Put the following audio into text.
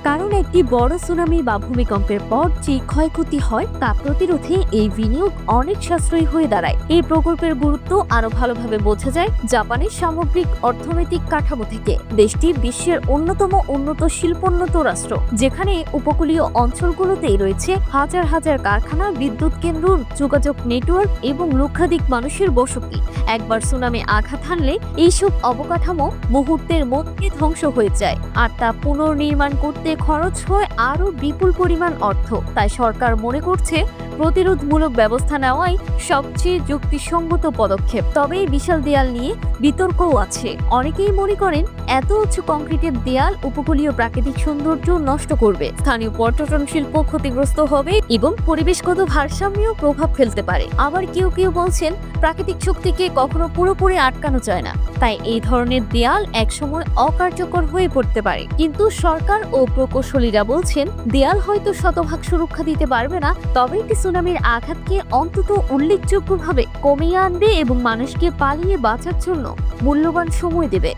কারণ একটি বড় সুনামি বা ভূমিকম্পের পর যে ক্ষয়ক্ষতি হয় তা প্রতিরোধে এই বিনিয়োগ অনেক সাশ্রয়ী হয়ে দাঁড়ায়। এই প্রকল্পের গুরুত্ব আরো ভালোভাবে বোঝা যায় জাপানের সামগ্রিক অর্থনৈতিক কাঠামো থেকে। দেশটি বিশ্বের অন্যতম উন্নত শিল্পোন্নত রাষ্ট্র, যেখানে উপকূলীয় অঞ্চলগুলোতেই রয়েছে হাজার হাজার কারখানা, বিদ্যুৎ কেন্দ্র, যোগাযোগ নেটওয়ার্ক এবং লক্ষাধিক মানুষের বসতি। একবার সুনামি আঘাত হানলে এইসব অবকাঠামো মুহূর্তের মধ্যে ধ্বংস হয়ে যায়, আর তা পুনর্নির্মাণ করতে খরচ হয় আরও বিপুল পরিমাণ অর্থ। তাই সরকার মনে করছে প্রতিরোধমূলক ব্যবস্থা নেওয়াই সবচেয়ে যুক্তিসঙ্গত পদক্ষেপ। তবে এই বিশাল দেয়াল নিয়ে বিতর্কও আছে। অনেকেই মনে করেন এত উঁচু কংক্রিটের দেয়াল উপকূলীয় প্রাকৃতিক সৌন্দর্য নষ্ট করবে, স্থানীয় পর্যটন শিল্প ক্ষতিগ্রস্ত হবে এবং পরিবেশগত ভারসাম্যেও প্রভাব ফেলতে পারে। আবার কেউ কেউ বলছেন প্রাকৃতিক শক্তিকে কখনো পুরোপুরি আটকানো যায় না, তাই এই ধরনের দেয়াল একসময় অকার্যকর হয়ে পড়তে পারে। কিন্তু সরকার ও প্রকৌশলীরা বলছেন দেয়াল হয়তো শতভাগ সুরক্ষা দিতে পারবে না, তবে এটি সুনামির আঘাতকে অন্তত উল্লেখযোগ্যভাবে কমিয়ে আনবে এবং মানুষকে পালিয়ে বাঁচার জন্য মূল্যবান সময় দেবে।